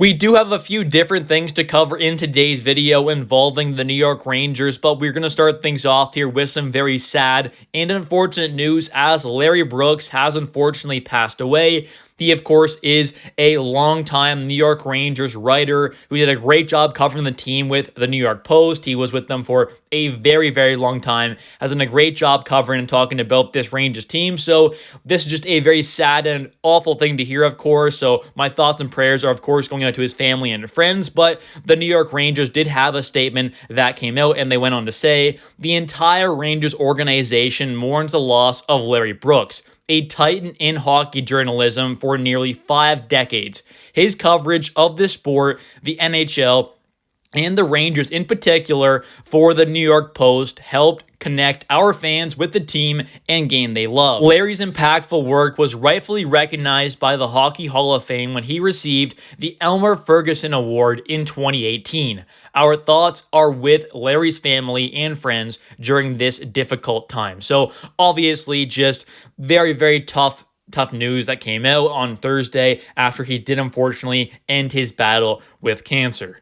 We do have a few different things to cover in today's video involving the New York Rangers, but we're going to start things off here with some very sad and unfortunate news as Larry Brooks has unfortunately passed away. He, of course, is a longtime New York Rangers writer who did a great job covering the team with the New York Post. He was with them for a very, very long time, has done a great job covering and talking about this Rangers team. So this is just a very sad and awful thing to hear, of course. So my thoughts and prayers are, of course, going out to his family and friends. But the New York Rangers did have a statement that came out, and they went on to say, the entire Rangers organization mourns the loss of Larry Brooks, a titan in hockey journalism for nearly 5 decades. His coverage of the sport, the NHL, and the Rangers in particular for the New York Post helped connect our fans with the team and game they love. Larry's impactful work was rightfully recognized by the Hockey Hall of Fame when he received the Elmer Ferguson Award in 2018. Our thoughts are with Larry's family and friends during this difficult time. So obviously just very, very tough news that came out on Thursday after he did unfortunately end his battle with cancer.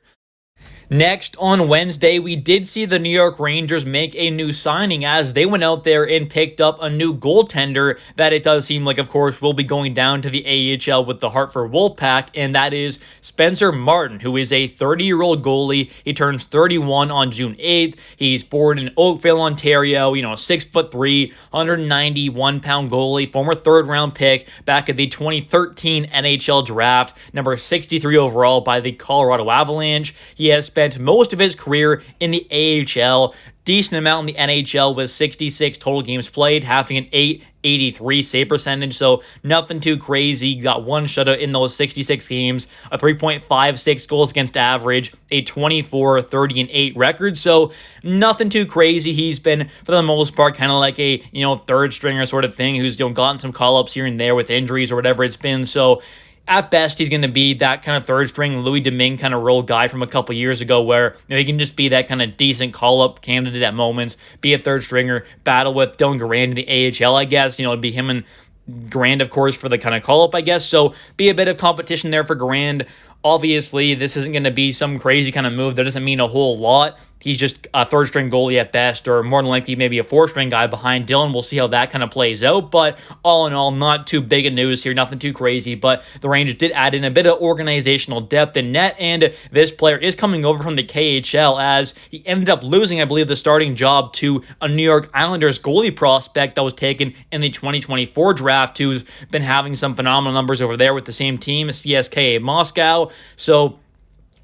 Next, on Wednesday, we did see the New York Rangers make a new signing as they went out there and picked up a new goaltender that it does seem like, of course, will be going down to the AHL with the Hartford Wolfpack, and that is Spencer Martin, who is a 30-year-old goalie. He turns 31 on June 8th. He's born in Oakville, Ontario, 6'3", 191-pound goalie, former third-round pick back at the 2013 NHL Draft, number 63 overall by the Colorado Avalanche. He has spent most of his career in the AHL, decent amount in the NHL with 66 total games played, having an .883 save percentage, so nothing too crazy. Got one shutout in those 66 games, a 3.56 goals against average, a 24, 30, and 8 record, so nothing too crazy. He's been, for the most part, kind of like a, third stringer sort of thing who's gotten some call-ups here and there with injuries or whatever it's been, so at best, he's going to be that kind of third-string Louis Domingue kind of role guy from a couple years ago where he can just be that kind of decent call-up candidate at moments, be a third-stringer, battle with Dylan Garand in the AHL, I guess. It'd be him and Garand, of course, for the kind of call-up, I guess. So be a bit of competition there for Garand. Obviously, this isn't going to be some crazy kind of move. That doesn't mean a whole lot. He's just a third-string goalie at best, or more than likely maybe a fourth-string guy behind Dylan. We'll see how that kind of plays out, but all in all, not too big a news here, nothing too crazy, but the Rangers did add in a bit of organizational depth in net, and this player is coming over from the KHL as he ended up losing, I believe, the starting job to a New York Islanders goalie prospect that was taken in the 2024 draft, who's been having some phenomenal numbers over there with the same team, CSKA Moscow, so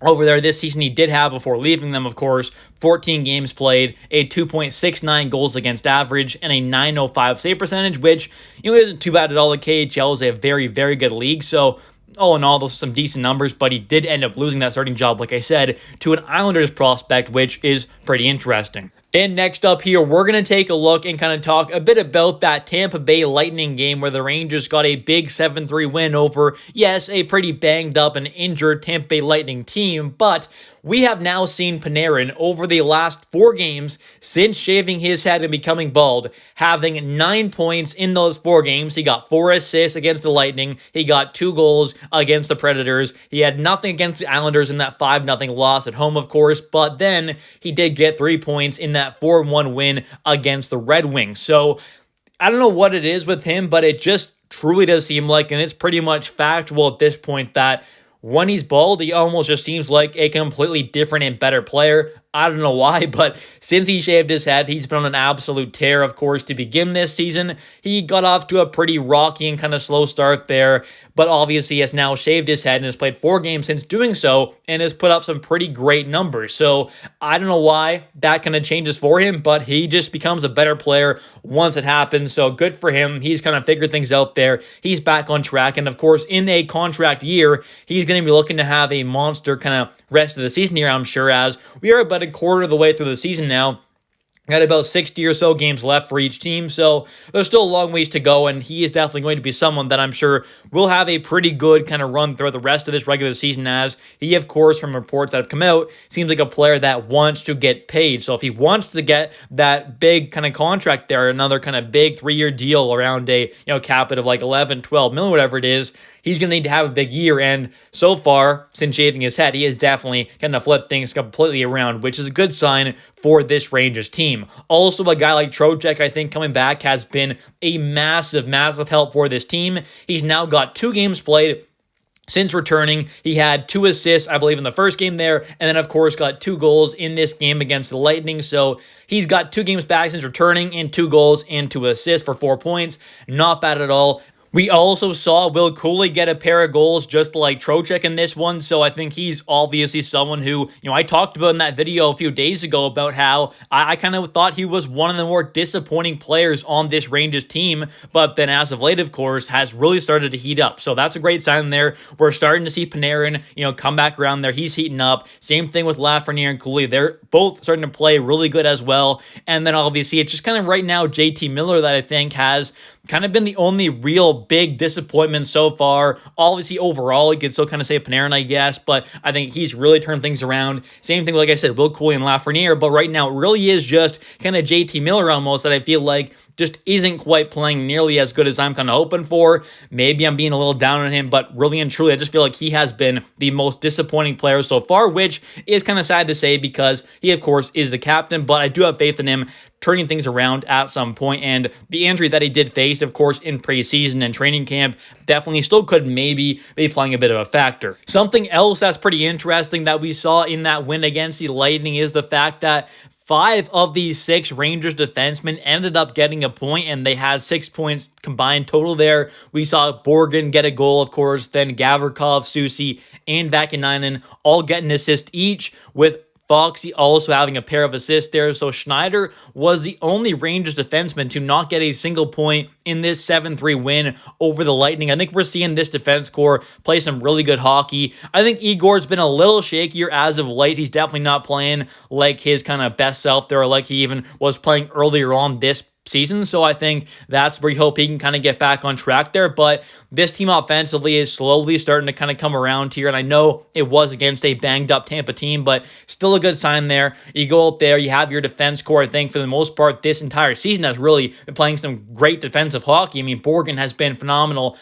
over there this season, he did have, before leaving them, of course, 14 games played, a 2.69 goals against average, and a 905 save percentage, which isn't too bad at all. The KHL is a very, very good league, so all in all, those are some decent numbers, but he did end up losing that starting job, like I said, to an Islanders prospect, which is pretty interesting. And next up here, we're going to take a look and kind of talk a bit about that Tampa Bay Lightning game where the Rangers got a big 7-3 win over, yes, a pretty banged up and injured Tampa Bay Lightning team, but we have now seen Panarin over the last 4 games since shaving his head and becoming bald, having 9 points in those 4 games. He got 4 assists against the Lightning. He got 2 goals against the Predators. He had nothing against the Islanders in that 5-0 loss at home, of course, but then he did get 3 points in that 4-1 win against the Red Wings. So I don't know what it is with him, but it just truly does seem like, and it's pretty much factual at this point, that when he's bald, he almost just seems like a completely different and better player. I don't know why, but since he shaved his head, he's been on an absolute tear, of course, to begin this season. He got off to a pretty rocky and kind of slow start there, but obviously has now shaved his head and has played 4 games since doing so and has put up some pretty great numbers. So I don't know why that kind of changes for him, but he just becomes a better player once it happens. So good for him. He's kind of figured things out there. He's back on track. And of course, in a contract year, he's going to be looking to have a monster kind of rest of the season here, I'm sure, as we are about a quarter of the way through the season now. Got about 60 or so games left for each team, so there's still a long ways to go, and he is definitely going to be someone that I'm sure will have a pretty good kind of run throughout the rest of this regular season, as he, of course, from reports that have come out, seems like a player that wants to get paid. So if he wants to get that big kind of contract there, another kind of big 3-year deal around a cap of like 11, 12 million, whatever it is, he's going to need to have a big year. And so far, since shaving his head, he has definitely kind of flipped things completely around, which is a good sign for this Rangers team. Also, a guy like Trocheck, I think, coming back has been a massive, massive help for this team. He's now got 2 games played since returning. He had 2 assists, I believe, in the first game there, and then, of course, got 2 goals in this game against the Lightning. So he's got 2 games back since returning and 2 goals and 2 assists for 4 points. Not bad at all. We also saw Will Cooley get a pair of goals just like Trocheck in this one, so I think he's obviously someone who, I talked about in that video a few days ago about how I kind of thought he was one of the more disappointing players on this Rangers team, but then as of late, of course, has really started to heat up. So that's a great sign there. We're starting to see Panarin, come back around there. He's heating up. Same thing with Lafreniere and Cooley. They're both starting to play really good as well. And then obviously it's just kind of right now JT Miller that I think has kind of been the only real big disappointment so far. Obviously, overall, you could still kind of say Panarin, I guess, but I think he's really turned things around. Same thing, like I said, Will Cooley and Lafreniere, but right now it really is just kind of JT Miller almost that I feel like just isn't quite playing nearly as good as I'm kind of hoping for. Maybe I'm being a little down on him, but really and truly, I just feel like he has been the most disappointing player so far, which is kind of sad to say because he, of course, is the captain, but I do have faith in him turning things around at some point. And the injury that he did face, of course, in preseason and training camp, definitely still could maybe be playing a bit of a factor. Something else that's pretty interesting that we saw in that win against the Lightning is the fact that 5 of these 6 Rangers defensemen ended up getting a point, and they had 6 points combined total there. We saw Borgen get a goal, of course, then Gavrikov, Soucy, and Vakanainen all get an assist each, with Foxy also having a pair of assists there. So Schneider was the only Rangers defenseman to not get a single point in this 7-3 win over the Lightning. I think we're seeing this defense core play some really good hockey. I think Igor's been a little shakier as of late. He's definitely not playing like his kind of best self there, like he even was playing earlier on this season. So I think that's where you hope he can kind of get back on track there. But this team offensively is slowly starting to kind of come around here. And I know it was against a banged up Tampa team, but still a good sign there. You go up there, you have your defense core. I think for the most part, this entire season has really been playing some great defensive hockey. I mean, Borgen has been phenomenal.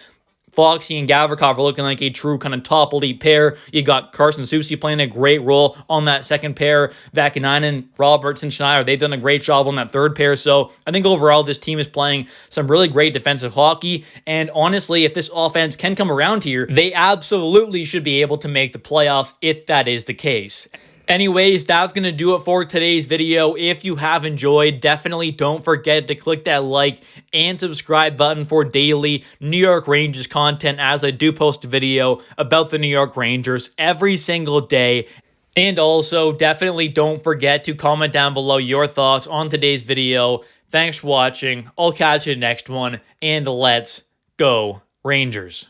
Foxy and Gavrikov are looking like a true kind of top elite pair. You got Carson Soucy playing a great role on that second pair. Vakanainen, Robertson, Schneider, they've done a great job on that third pair. So I think overall this team is playing some really great defensive hockey. And honestly, if this offense can come around here, they absolutely should be able to make the playoffs if that is the case. Anyways, that's going to do it for today's video. If you have enjoyed, definitely don't forget to click that like and subscribe button for daily New York Rangers content, as I do post a video about the New York Rangers every single day. And also, definitely don't forget to comment down below your thoughts on today's video. Thanks for watching. I'll catch you in the next one, and let's go Rangers.